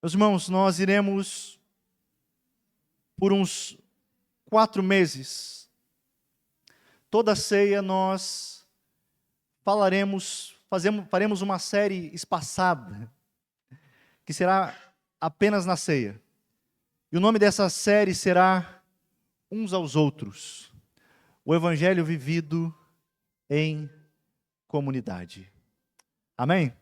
Meus irmãos, nós iremos, por uns 4 meses, toda ceia nós faremos uma série espaçada, que será apenas na ceia. E o nome dessa série será Uns aos Outros, o Evangelho vivido em comunidade. Amém?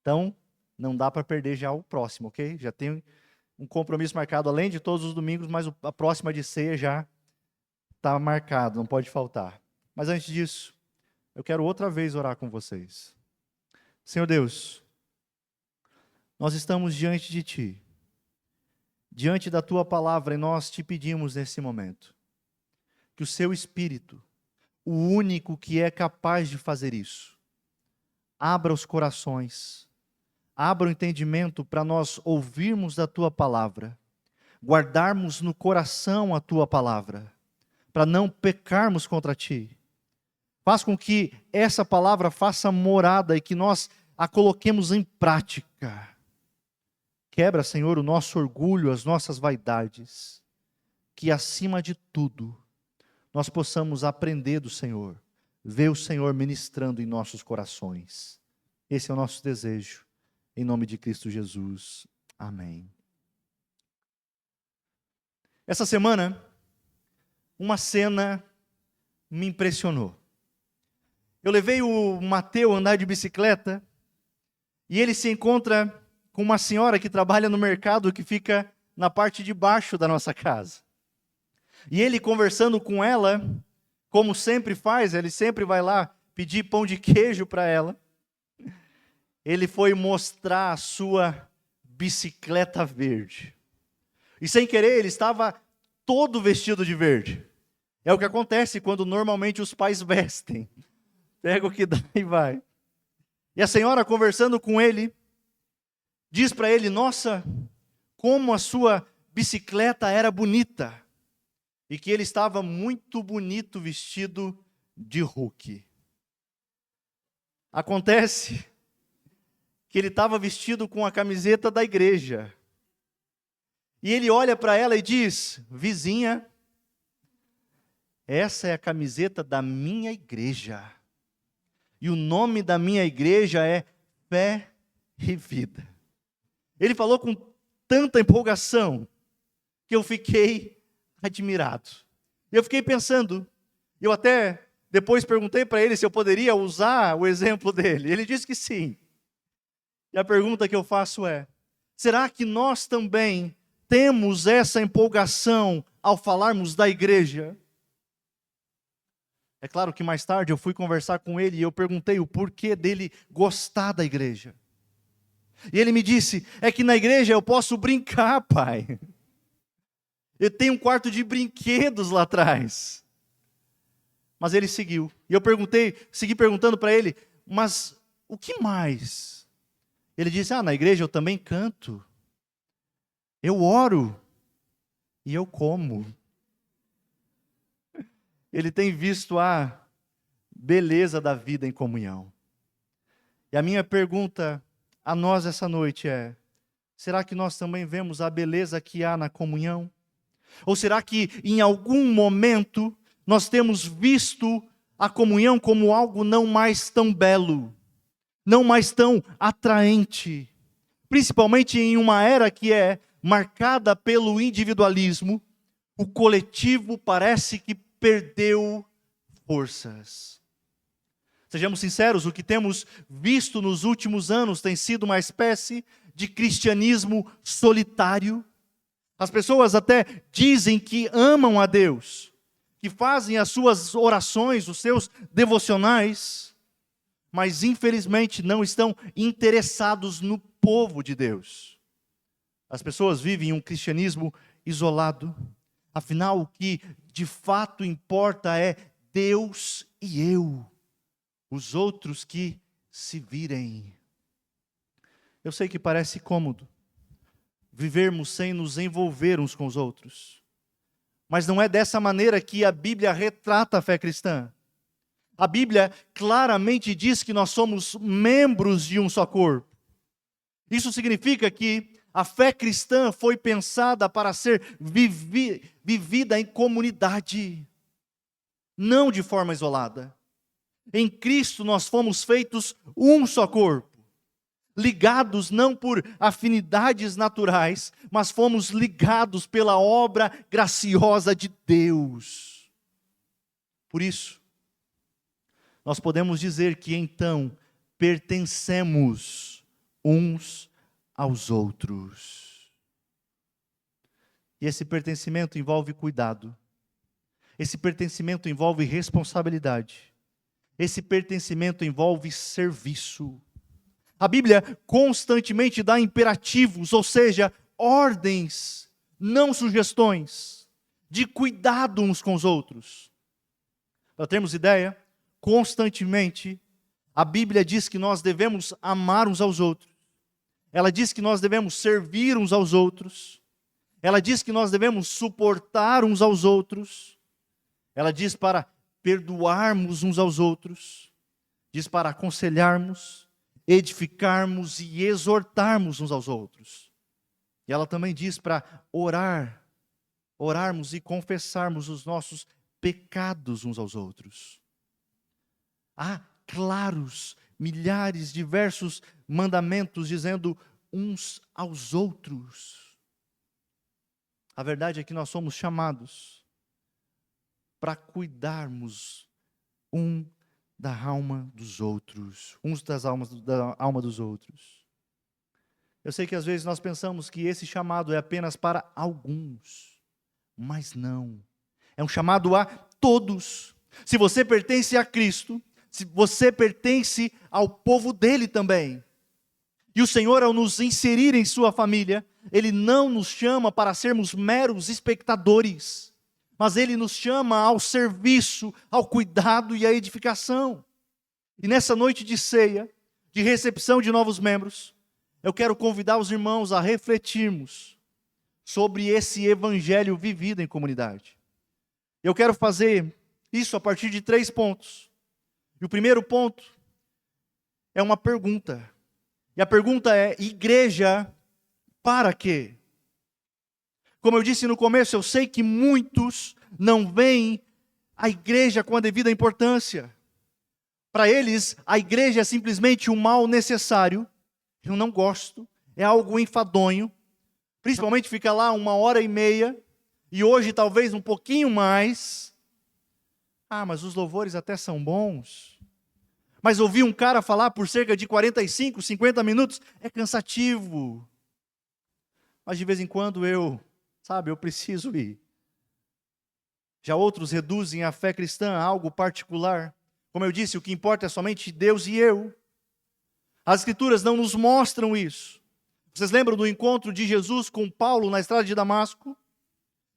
Então, não dá para perder já o próximo, ok? Já tem um compromisso marcado, além de todos os domingos, mas a próxima de ceia já está marcado, não pode faltar. Mas antes disso, eu quero outra vez orar com vocês. Senhor Deus, nós estamos diante de Ti, diante da Tua palavra, e nós te pedimos nesse momento, que o Seu Espírito, o único que é capaz de fazer isso, abra os corações, abra o entendimento para nós ouvirmos da Tua palavra, guardarmos no coração a Tua palavra, para não pecarmos contra Ti. Faz com que essa palavra faça morada e que nós a coloquemos em prática. Quebra, Senhor, o nosso orgulho, as nossas vaidades, que acima de tudo, nós possamos aprender do Senhor, ver o Senhor ministrando em nossos corações. Esse é o nosso desejo. Em nome de Cristo Jesus. Amém. Essa semana, uma cena me impressionou. Eu levei o Mateus a andar de bicicleta e ele se encontra com uma senhora que trabalha no mercado que fica na parte de baixo da nossa casa. E ele conversando com ela, como sempre faz, ele sempre vai lá pedir pão de queijo para ela. Ele foi mostrar a sua bicicleta verde. E sem querer, ele estava todo vestido de verde. É o que acontece quando normalmente os pais vestem. Pega o que dá e vai. E a senhora, conversando com ele, diz para ele: nossa, como a sua bicicleta era bonita. E que ele estava muito bonito vestido de Hulk. Acontece que ele estava vestido com a camiseta da igreja. E ele olha para ela e diz: vizinha, essa é a camiseta da minha igreja. E o nome da minha igreja é Fé e Vida. Ele falou com tanta empolgação que eu fiquei admirado. Eu fiquei pensando, eu até depois perguntei para ele se eu poderia usar o exemplo dele. Ele disse que sim. E a pergunta que eu faço é: será que nós também temos essa empolgação ao falarmos da igreja? É claro que mais tarde eu fui conversar com ele e eu perguntei o porquê dele gostar da igreja. E ele me disse: é que na igreja eu posso brincar, pai. Eu tenho um quarto de brinquedos lá atrás. Mas ele seguiu. E eu segui perguntando para ele: mas o que mais? Ele disse: na igreja eu também canto. Eu oro. E eu como. Ele tem visto a beleza da vida em comunhão. E a minha pergunta a nós essa noite é: será que nós também vemos a beleza que há na comunhão? Ou será que em algum momento nós temos visto a comunhão como algo não mais tão belo, não mais tão atraente, principalmente em uma era que é marcada pelo individualismo? O coletivo parece que perdeu forças. Sejamos sinceros, o que temos visto nos últimos anos tem sido uma espécie de cristianismo solitário. As pessoas até dizem que amam a Deus, que fazem as suas orações, os seus devocionais, mas infelizmente não estão interessados no povo de Deus. As pessoas vivem um cristianismo isolado. Afinal, o que de fato importa é Deus e eu, os outros que se virem. Eu sei que parece cômodo vivermos sem nos envolver uns com os outros, mas não é dessa maneira que a Bíblia retrata a fé cristã. A Bíblia claramente diz que nós somos membros de um só corpo. Isso significa que A fé cristã foi pensada para ser vivida em comunidade, não de forma isolada. Em Cristo nós fomos feitos um só corpo, ligados não por afinidades naturais, mas fomos ligados pela obra graciosa de Deus. Por isso, nós podemos dizer que então pertencemos uns aos outros. E esse pertencimento envolve cuidado. Esse pertencimento envolve responsabilidade. Esse pertencimento envolve serviço. A Bíblia constantemente dá imperativos, ou seja, ordens, não sugestões, de cuidado uns com os outros. Para termos ideia, constantemente a Bíblia diz que nós devemos amar uns aos outros. Ela diz que nós devemos servir uns aos outros. Ela diz que nós devemos suportar uns aos outros. Ela diz para perdoarmos uns aos outros. Diz para aconselharmos, edificarmos e exortarmos uns aos outros. E ela também diz para orarmos e confessarmos os nossos pecados uns aos outros. Há claros, milhares, diversos mandamentos dizendo uns aos outros. A verdade é que nós somos chamados para cuidarmos da alma dos outros, uns da alma dos outros. Eu sei que às vezes nós pensamos que esse chamado é apenas para alguns, mas não. É um chamado a todos. Se você pertence a Cristo, se você pertence ao povo dele também. E o Senhor, ao nos inserir em sua família, Ele não nos chama para sermos meros espectadores, mas Ele nos chama ao serviço, ao cuidado e à edificação. E nessa noite de ceia, de recepção de novos membros, eu quero convidar os irmãos a refletirmos sobre esse evangelho vivido em comunidade. Eu quero fazer isso a partir de 3 pontos. E o primeiro ponto é uma pergunta. E a pergunta é: igreja para quê? Como eu disse no começo, eu sei que muitos não veem a igreja com a devida importância. Para eles, a igreja é simplesmente um mal necessário. Eu não gosto, é algo enfadonho. Principalmente fica lá 1h30, e hoje talvez um pouquinho mais. Ah, mas os louvores até são bons. Mas ouvir um cara falar por cerca de 45, 50 minutos é cansativo. Mas de vez em quando eu preciso ir. Já outros reduzem a fé cristã a algo particular. Como eu disse, o que importa é somente Deus e eu. As Escrituras não nos mostram isso. Vocês lembram do encontro de Jesus com Paulo na estrada de Damasco?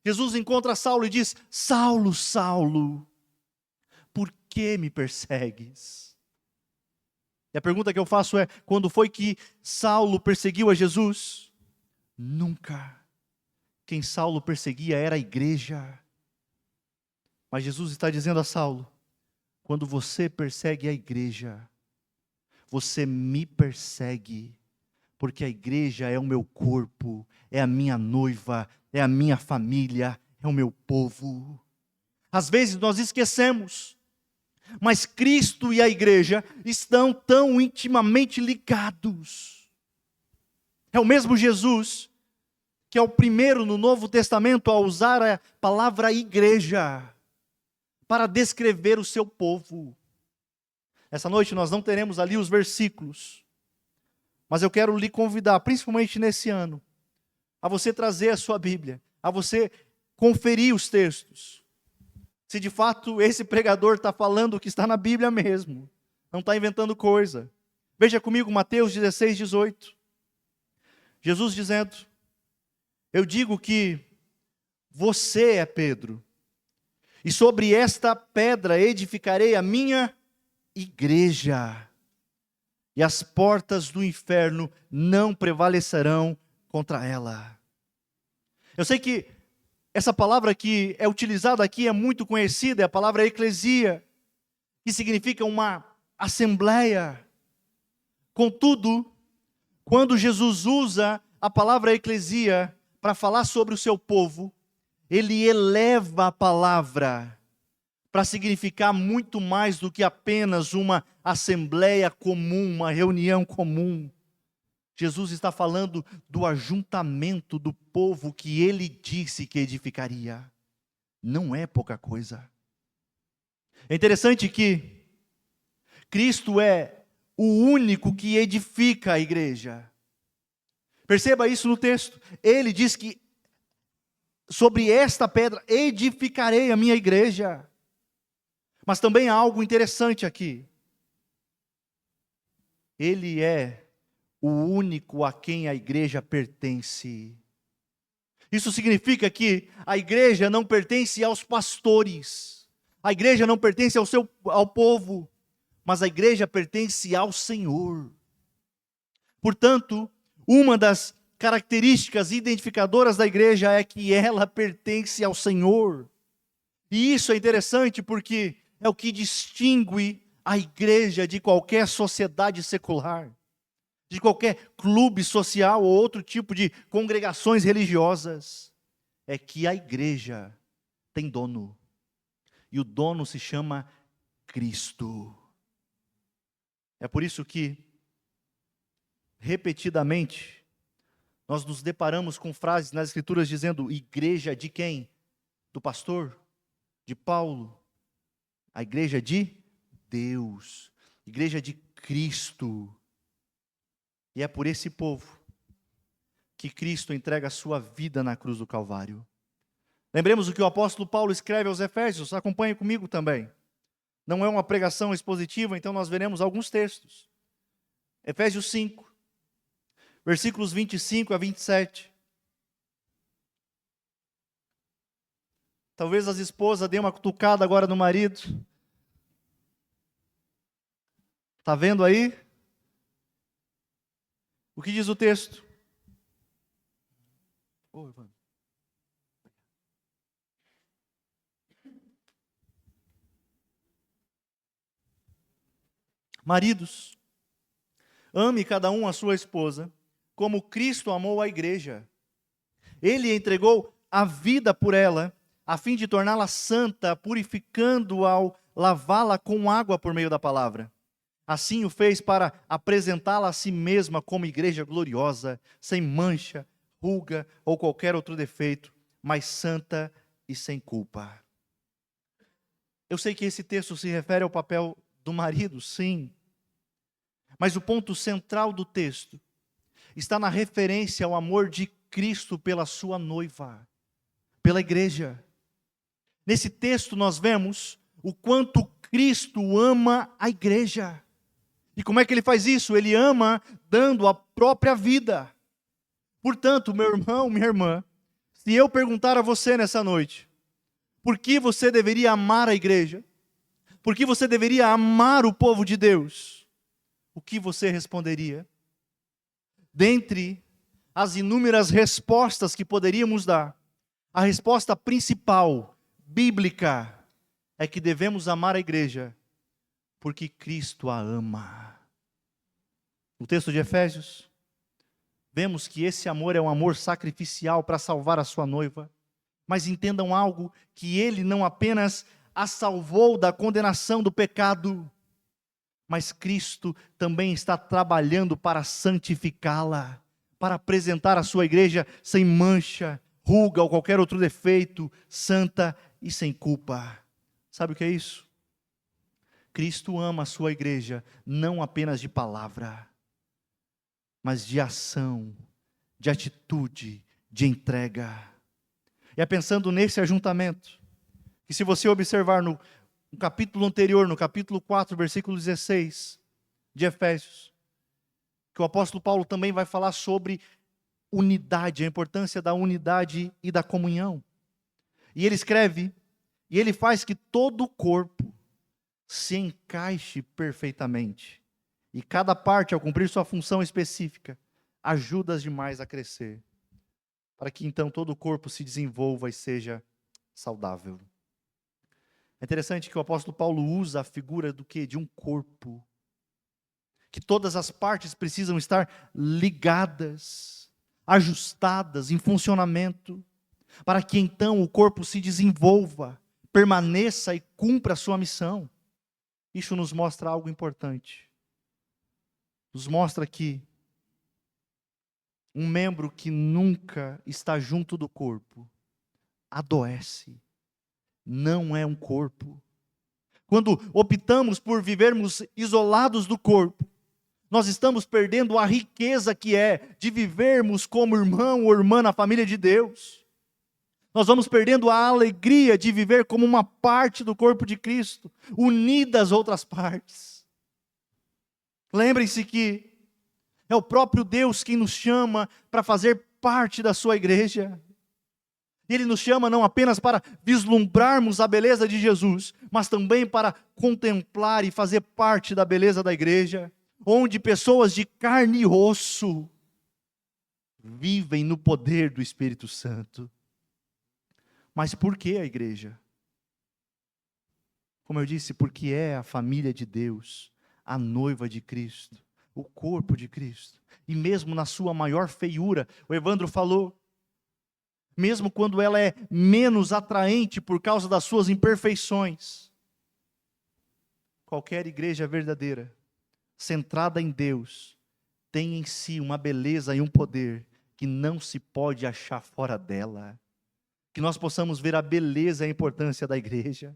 Jesus encontra Saulo e diz: Saulo, Saulo, por que me persegues? E a pergunta que eu faço é: quando foi que Saulo perseguiu a Jesus? Nunca. Quem Saulo perseguia era a igreja. Mas Jesus está dizendo a Saulo: quando você persegue a igreja, você me persegue, porque a igreja é o meu corpo, é a minha noiva, é a minha família, é o meu povo. Às vezes nós esquecemos, mas Cristo e a igreja estão tão intimamente ligados. É o mesmo Jesus que é o primeiro no Novo Testamento a usar a palavra igreja para descrever o seu povo. Essa noite nós não teremos ali os versículos, mas eu quero lhe convidar, principalmente nesse ano, a você trazer a sua Bíblia, a você conferir os textos. Se de fato esse pregador está falando o que está na Bíblia mesmo, não está inventando coisa. Veja comigo Mateus 16, 18. Jesus dizendo: eu digo que você é Pedro, e sobre esta pedra edificarei a minha igreja, e as portas do inferno não prevalecerão contra ela. Eu sei que essa palavra que é utilizada aqui é muito conhecida, é a palavra eclesia, que significa uma assembleia. Contudo, Quando Jesus usa a palavra eclesia para falar sobre o seu povo, ele eleva a palavra para significar muito mais do que apenas uma assembleia comum, uma reunião comum. Jesus está falando do ajuntamento do povo que ele disse que edificaria. Não é pouca coisa. É interessante que Cristo é o único que edifica a igreja. Perceba isso no texto. Ele diz que sobre esta pedra edificarei a minha igreja. Mas também há algo interessante aqui. Ele é o único a quem a igreja pertence. Isso significa que a igreja não pertence aos pastores. A igreja não pertence ao povo. Mas a igreja pertence ao Senhor. Portanto, uma das características identificadoras da igreja é que ela pertence ao Senhor. E isso é interessante porque é o que distingue a igreja de qualquer sociedade secular, de qualquer clube social ou outro tipo de congregações religiosas. É que a igreja tem dono. E o dono se chama Cristo. É por isso que, repetidamente, nós nos deparamos com frases nas Escrituras dizendo: igreja de quem? Do pastor? De Paulo? A igreja de Deus, igreja de Cristo. E é por esse povo que Cristo entrega a sua vida na cruz do Calvário. Lembremos o que o apóstolo Paulo escreve aos Efésios, acompanhe comigo também. Não é uma pregação expositiva, então nós veremos alguns textos. Efésios 5, versículos 25 a 27. Talvez as esposas deem uma cutucada agora no marido. Está vendo aí? O que diz o texto? Maridos, ame cada um a sua esposa, como Cristo amou a igreja. Ele entregou a vida por ela, a fim de torná-la santa, purificando-a ao lavá-la com água por meio da palavra. Assim o fez para apresentá-la a si mesma como igreja gloriosa, sem mancha, ruga ou qualquer outro defeito, mas santa e sem culpa. Eu sei que esse texto se refere ao papel do marido, sim. Mas o ponto central do texto está na referência ao amor de Cristo pela sua noiva, pela igreja. Nesse texto nós vemos o quanto Cristo ama a igreja. E como é que ele faz isso? Ele ama dando a própria vida. Portanto, meu irmão, minha irmã, se eu perguntar a você nessa noite, por que você deveria amar a igreja? Por que você deveria amar o povo de Deus? O que você responderia? Dentre as inúmeras respostas que poderíamos dar, a resposta principal, bíblica, é que devemos amar a igreja porque Cristo a ama. No texto de Efésios, vemos que esse amor é um amor sacrificial para salvar a sua noiva. Mas entendam algo, que ele não apenas a salvou da condenação do pecado, mas Cristo também está trabalhando para santificá-la, para apresentar a sua igreja sem mancha, ruga ou qualquer outro defeito, santa e sem culpa. Sabe o que é isso? Cristo ama a sua igreja, não apenas de palavra, mas de ação, de atitude, de entrega. E é pensando nesse ajuntamento, que se você observar no capítulo anterior, no capítulo 4, versículo 16 de Efésios, que o apóstolo Paulo também vai falar sobre unidade, a importância da unidade e da comunhão. E ele escreve, e ele faz que todo o corpo se encaixe perfeitamente. E cada parte, ao cumprir sua função específica, ajuda as demais a crescer, para que então todo o corpo se desenvolva e seja saudável. É interessante que o apóstolo Paulo usa a figura do quê? De um corpo. que todas as partes precisam estar ligadas, ajustadas, em funcionamento, para que então o corpo se desenvolva, permaneça e cumpra a sua missão. Isso nos mostra algo importante. Nos mostra que um membro que nunca está junto do corpo adoece, não é um corpo. Quando optamos por vivermos isolados do corpo, nós estamos perdendo a riqueza que é de vivermos como irmão ou irmã na família de Deus. Nós vamos perdendo a alegria de viver como uma parte do corpo de Cristo, unida às outras partes. Lembrem-se que é o próprio Deus quem nos chama para fazer parte da sua igreja. Ele nos chama não apenas para vislumbrarmos a beleza de Jesus, mas também para contemplar e fazer parte da beleza da igreja, onde pessoas de carne e osso vivem no poder do Espírito Santo. Mas por que a igreja? Como eu disse, porque é a família de Deus, a noiva de Cristo, o corpo de Cristo. E mesmo na sua maior feiura, o Evandro falou, mesmo quando ela é menos atraente por causa das suas imperfeições, qualquer igreja verdadeira, centrada em Deus, tem em si uma beleza e um poder que não se pode achar fora dela. Que nós possamos ver a beleza e a importância da igreja.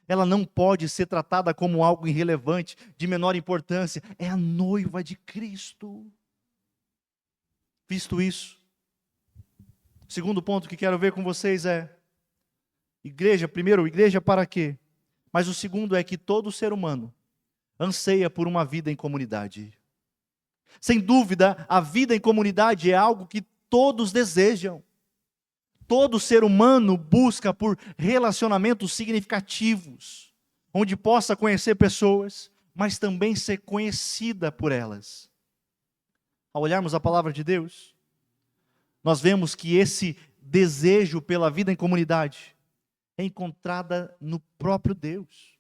Ela não pode ser tratada como algo irrelevante, de menor importância. É a noiva de Cristo. Visto isso, o segundo ponto que quero ver com vocês é, igreja, primeiro, igreja para quê? Mas o segundo é que todo ser humano anseia por uma vida em comunidade. Sem dúvida, a vida em comunidade é algo que todos desejam. Todo ser humano busca por relacionamentos significativos, onde possa conhecer pessoas, mas também ser conhecida por elas. Ao olharmos a palavra de Deus, nós vemos que esse desejo pela vida em comunidade é encontrada no próprio Deus.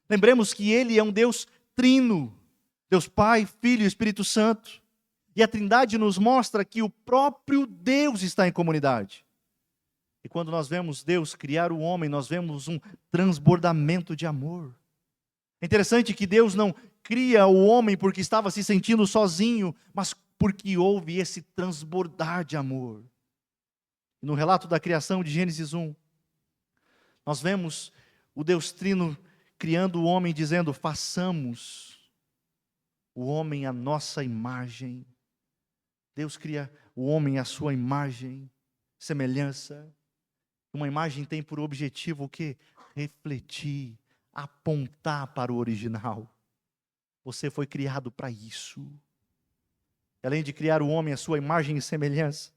Lembremos que Ele é um Deus trino, Deus Pai, Filho e Espírito Santo. E a Trindade nos mostra que o próprio Deus está em comunidade. E quando nós vemos Deus criar o homem, nós vemos um transbordamento de amor. É interessante que Deus não cria o homem porque estava se sentindo sozinho, mas porque houve esse transbordar de amor. No relato da criação de Gênesis 1, nós vemos o Deus Trino criando o homem, dizendo: façamos o homem à nossa imagem. Deus cria o homem à sua imagem, semelhança. Uma imagem tem por objetivo o quê? Refletir, apontar para o original. Você foi criado para isso. Além de criar o homem à sua imagem e semelhança,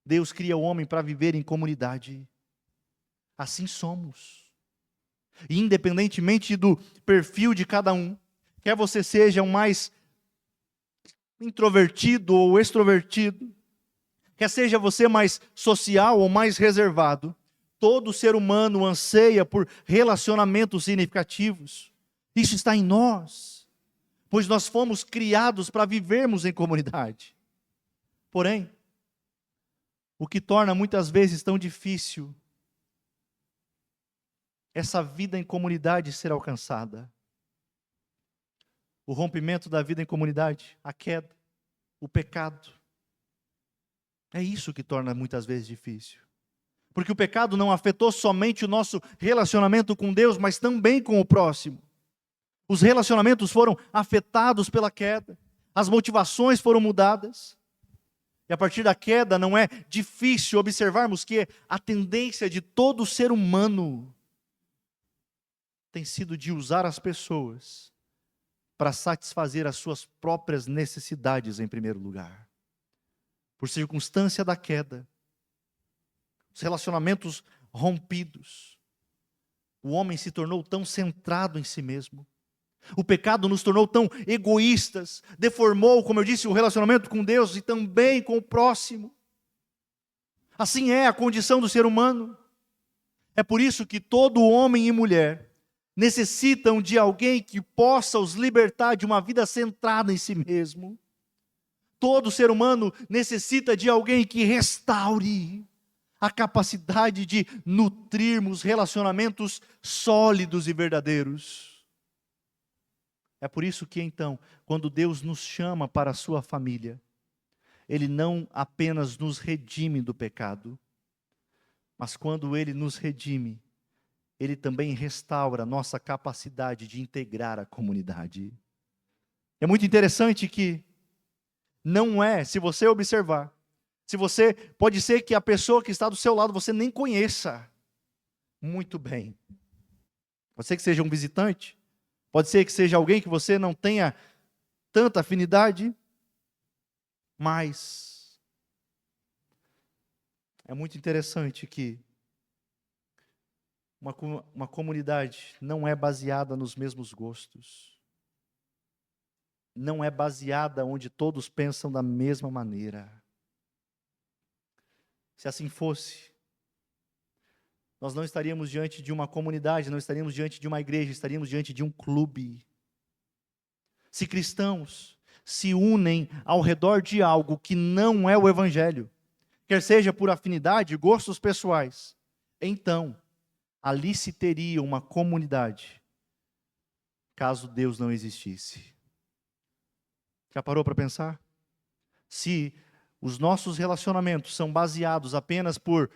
Deus cria o homem para viver em comunidade. Assim somos. E independentemente do perfil de cada um, quer você seja um mais introvertido ou extrovertido, quer seja você mais social ou mais reservado, todo ser humano anseia por relacionamentos significativos. Isso está em nós, pois nós fomos criados para vivermos em comunidade. Porém, o que torna muitas vezes tão difícil essa vida em comunidade ser alcançada, o rompimento da vida em comunidade, a queda, o pecado. É isso que torna muitas vezes difícil. Porque o pecado não afetou somente o nosso relacionamento com Deus, mas também com o próximo. Os relacionamentos foram afetados pela queda. As motivações foram mudadas. E a partir da queda não é difícil observarmos que a tendência de todo ser humano tem sido de usar as pessoas para satisfazer as suas próprias necessidades em primeiro lugar. Por circunstância da queda, os relacionamentos rompidos, o homem se tornou tão centrado em si mesmo. O pecado nos tornou tão egoístas, deformou, como eu disse, o relacionamento com Deus e também com o próximo. Assim é a condição do ser humano. É por isso que todo homem e mulher necessitam de alguém que possa os libertar de uma vida centrada em si mesmo. Todo ser humano necessita de alguém que restaure a capacidade de nutrirmos relacionamentos sólidos e verdadeiros. É por isso que então, quando Deus nos chama para a sua família, Ele não apenas nos redime do pecado, mas quando Ele nos redime, Ele também restaura a nossa capacidade de integrar a comunidade. É muito interessante que não é, se você observar, pode ser que a pessoa que está do seu lado você nem conheça muito bem. Pode ser que seja um visitante, pode ser que seja alguém que você não tenha tanta afinidade, mas é muito interessante que uma comunidade não é baseada nos mesmos gostos, não é baseada onde todos pensam da mesma maneira. Se assim fosse, nós não estaríamos diante de uma comunidade, não estaríamos diante de uma igreja, estaríamos diante de um clube. Se cristãos se unem ao redor de algo que não é o Evangelho, quer seja por afinidade, gostos pessoais, então, ali se teria uma comunidade, caso Deus não existisse. Já parou para pensar? Se os nossos relacionamentos são baseados apenas por,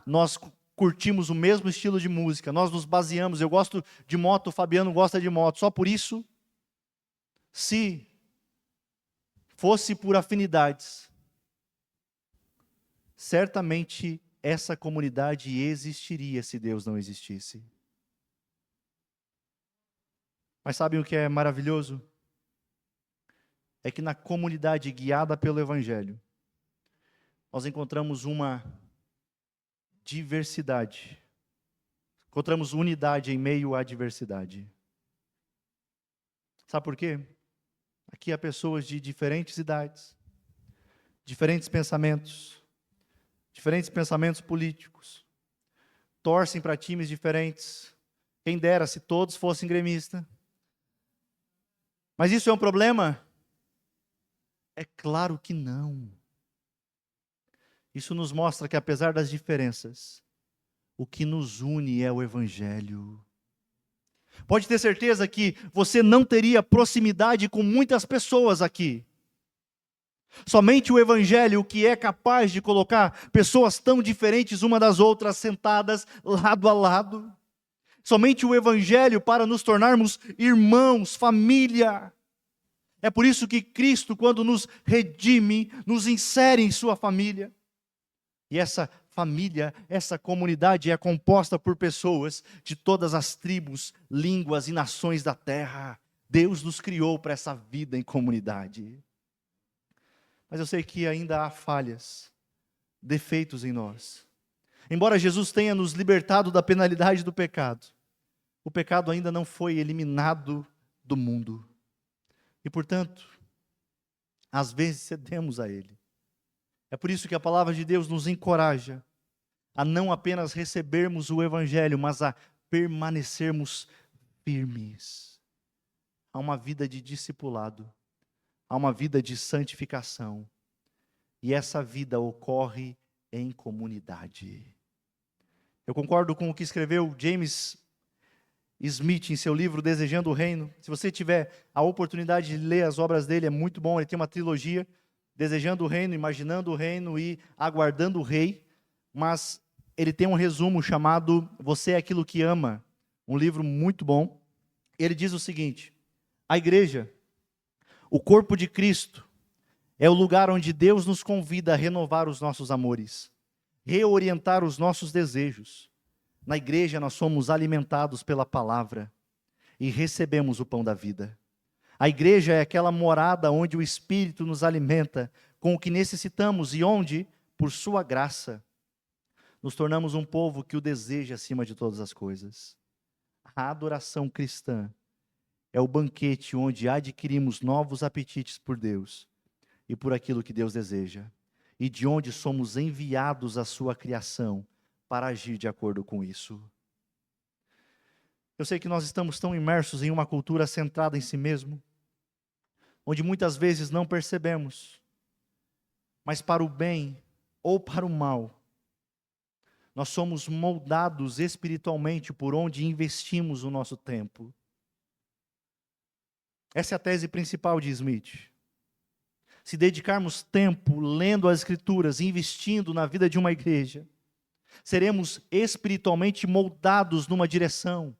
nós curtimos o mesmo estilo de música, nós nos baseamos, eu gosto de moto, o Fabiano gosta de moto, só por isso, se fosse por afinidades, certamente essa comunidade existiria se Deus não existisse. Mas sabem o que é maravilhoso? É que na comunidade guiada pelo Evangelho, nós encontramos uma diversidade, encontramos unidade em meio à diversidade. Sabe por quê? Aqui há pessoas de diferentes idades, diferentes pensamentos políticos, torcem para times diferentes. Quem dera se todos fossem gremistas. Mas isso é um problema? É claro que não. Isso nos mostra que apesar das diferenças, o que nos une é o Evangelho. Pode ter certeza que você não teria proximidade com muitas pessoas aqui. Somente o Evangelho que é capaz de colocar pessoas tão diferentes uma das outras sentadas lado a lado. Somente o Evangelho para nos tornarmos irmãos, família. É por isso que Cristo, quando nos redime, nos insere em sua família. E essa família, essa comunidade é composta por pessoas de todas as tribos, línguas e nações da terra. Deus nos criou para essa vida em comunidade. Mas eu sei que ainda há falhas, defeitos em nós. Embora Jesus tenha nos libertado da penalidade do pecado, o pecado ainda não foi eliminado do mundo. E portanto, às vezes cedemos a ele. É por isso que a palavra de Deus nos encoraja a não apenas recebermos o Evangelho, mas a permanecermos firmes. Há uma vida de discipulado, há uma vida de santificação. E essa vida ocorre em comunidade. Eu concordo com o que escreveu James Smith em seu livro Desejando o Reino. Se você tiver a oportunidade de ler as obras dele, é muito bom. Ele tem uma trilogia, Desejando o Reino, Imaginando o Reino e Aguardando o Rei. Mas ele tem um resumo chamado Você é Aquilo que Ama, um livro muito bom. Ele diz o seguinte: a igreja, o corpo de Cristo, é o lugar onde Deus nos convida a renovar os nossos amores, reorientar os nossos desejos. Na igreja nós somos alimentados pela palavra e recebemos o pão da vida. A igreja é aquela morada onde o Espírito nos alimenta com o que necessitamos e onde, por sua graça, nos tornamos um povo que o deseja acima de todas as coisas. A adoração cristã é o banquete onde adquirimos novos apetites por Deus e por aquilo que Deus deseja, e de onde somos enviados à sua criação para agir de acordo com isso. Eu sei que nós estamos tão imersos em uma cultura centrada em si mesmo, onde muitas vezes não percebemos, mas para o bem ou para o mal, nós somos moldados espiritualmente por onde investimos o nosso tempo. Essa é a tese principal de Smith. Se dedicarmos tempo lendo as Escrituras, investindo na vida de uma igreja, seremos espiritualmente moldados numa direção,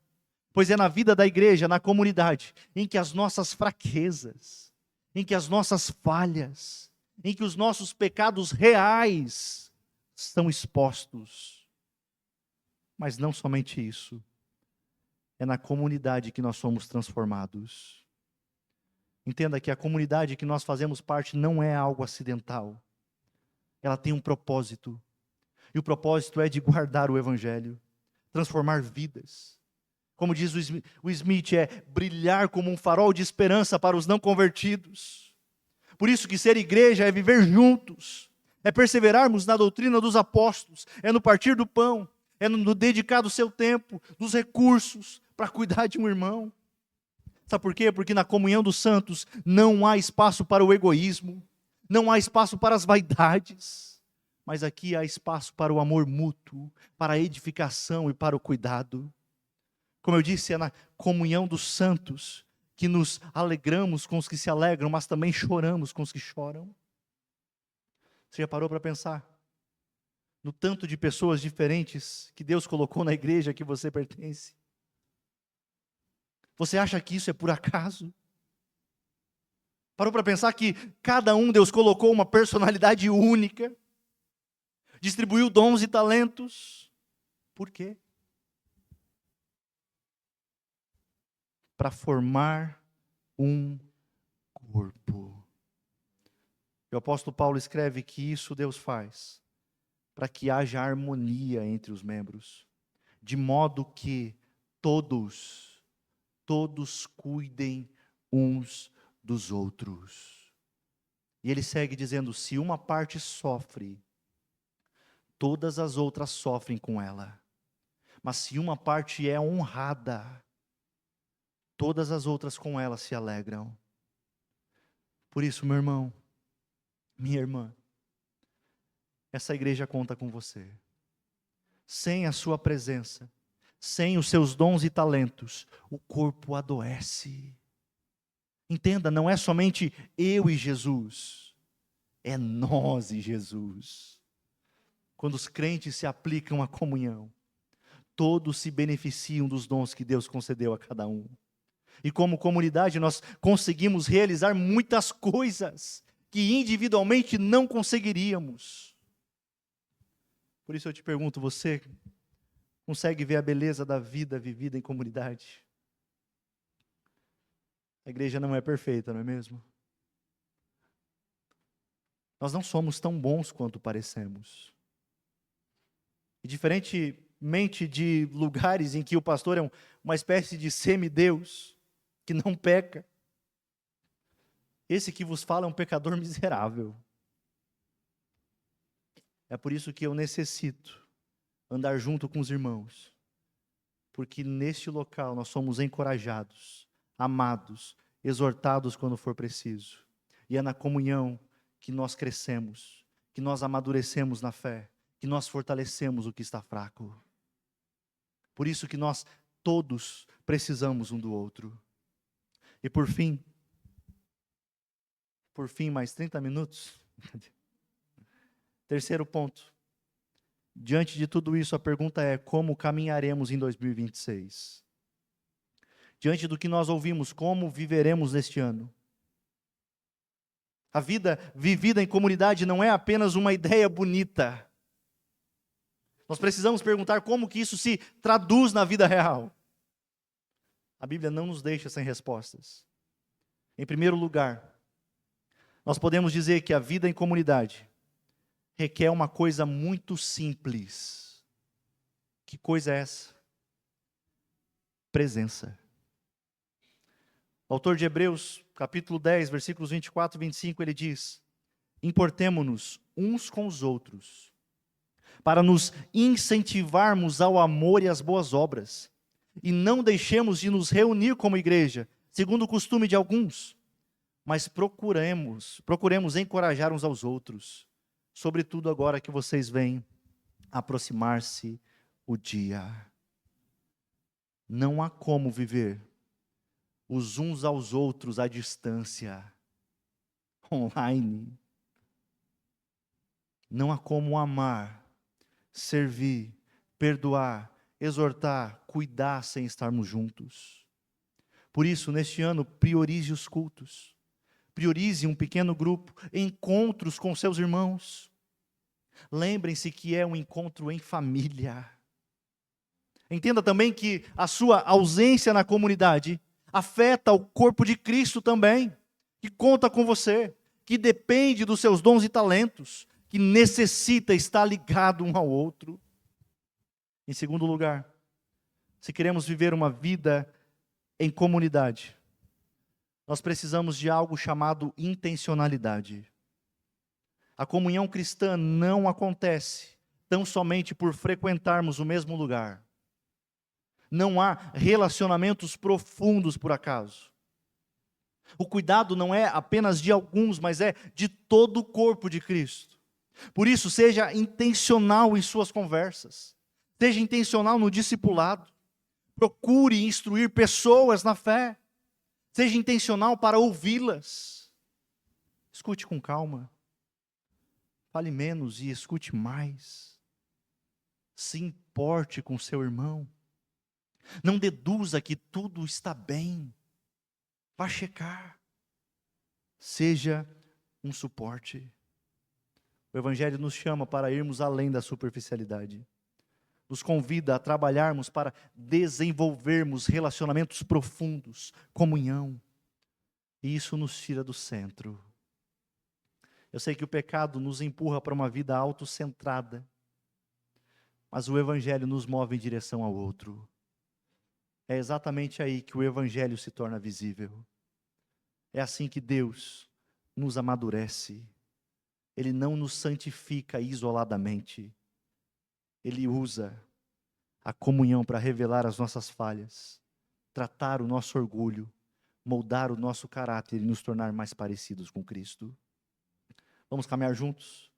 pois é na vida da igreja, na comunidade, em que as nossas fraquezas, em que as nossas falhas, em que os nossos pecados reais são expostos. Mas não somente isso, é na comunidade que nós somos transformados. Entenda que a comunidade que nós fazemos parte não é algo acidental. Ela tem um propósito. E o propósito é de guardar o Evangelho, transformar vidas. Como diz o Smith, é brilhar como um farol de esperança para os não convertidos. Por isso que ser igreja é viver juntos, é perseverarmos na doutrina dos apóstolos, é no partir do pão, é no dedicar do seu tempo, dos recursos, para cuidar de um irmão. Sabe por quê? Porque na comunhão dos santos não há espaço para o egoísmo, não há espaço para as vaidades, mas aqui há espaço para o amor mútuo, para a edificação e para o cuidado. Como eu disse, é na comunhão dos santos que nos alegramos com os que se alegram, mas também choramos com os que choram. Você já parou para pensar no tanto de pessoas diferentes que Deus colocou na igreja que você pertence? Você acha que isso é por acaso? Parou para pensar que cada um Deus colocou uma personalidade única, distribuiu dons e talentos. Por quê? Para formar um corpo. E o apóstolo Paulo escreve que isso Deus faz para que haja harmonia entre os membros, de modo que todos cuidem uns dos outros. E ele segue dizendo: se uma parte sofre, todas as outras sofrem com ela. Mas se uma parte é honrada, todas as outras com ela se alegram. Por isso, meu irmão, minha irmã, essa igreja conta com você. Sem a sua presença, sem os seus dons e talentos, o corpo adoece. Entenda, não é somente eu e Jesus, é nós e Jesus. Quando os crentes se aplicam à comunhão, todos se beneficiam dos dons que Deus concedeu a cada um. E como comunidade nós conseguimos realizar muitas coisas que individualmente não conseguiríamos. Por isso eu te pergunto, você consegue ver a beleza da vida vivida em comunidade? A igreja não é perfeita, não é mesmo? Nós não somos tão bons quanto parecemos. E diferentemente de lugares em que o pastor é uma espécie de semideus, que não peca, esse que vos fala é um pecador miserável. É por isso que eu necessito andar junto com os irmãos, porque neste local nós somos encorajados, amados, exortados quando for preciso, e é na comunhão que nós crescemos, que nós amadurecemos na fé, que nós fortalecemos o que está fraco. Por isso que nós todos precisamos um do outro. E por fim, mais 30 minutos. Terceiro ponto. Diante de tudo isso, a pergunta é: como caminharemos em 2026? Diante do que nós ouvimos, como viveremos neste ano? A vida vivida em comunidade não é apenas uma ideia bonita. Nós precisamos perguntar como que isso se traduz na vida real. A Bíblia não nos deixa sem respostas. Em primeiro lugar, nós podemos dizer que a vida em comunidade requer uma coisa muito simples. Que coisa é essa? Presença. O autor de Hebreus, capítulo 10, versículos 24 e 25, ele diz: importemo-nos uns com os outros, para nos incentivarmos ao amor e às boas obras, e não deixemos de nos reunir como igreja, segundo o costume de alguns, mas procuremos encorajar uns aos outros, sobretudo agora que vocês veem aproximar-se o dia. Não há como viver os uns aos outros à distância, online. Não há como amar, servir, perdoar, exortar, cuidar sem estarmos juntos. Por isso, neste ano, priorize os cultos. Priorize um pequeno grupo, encontros com seus irmãos. Lembrem-se que é um encontro em família. Entenda também que a sua ausência na comunidade afeta o corpo de Cristo também, que conta com você, que depende dos seus dons e talentos, que necessita estar ligado um ao outro. Em segundo lugar, se queremos viver uma vida em comunidade, nós precisamos de algo chamado intencionalidade. A comunhão cristã não acontece tão somente por frequentarmos o mesmo lugar. Não há relacionamentos profundos por acaso. O cuidado não é apenas de alguns, mas é de todo o corpo de Cristo. Por isso, seja intencional em suas conversas. Seja intencional no discipulado. Procure instruir pessoas na fé. Seja intencional para ouvi-las. Escute com calma. Fale menos e escute mais. Se importe com seu irmão. Não deduza que tudo está bem. Vá checar. Seja um suporte. O Evangelho nos chama para irmos além da superficialidade. Nos convida a trabalharmos para desenvolvermos relacionamentos profundos, comunhão. E isso nos tira do centro. Eu sei que o pecado nos empurra para uma vida autocentrada, mas o Evangelho nos move em direção ao outro. É exatamente aí que o Evangelho se torna visível. É assim que Deus nos amadurece. Ele não nos santifica isoladamente. Ele usa a comunhão para revelar as nossas falhas, tratar o nosso orgulho, moldar o nosso caráter e nos tornar mais parecidos com Cristo. Vamos caminhar juntos?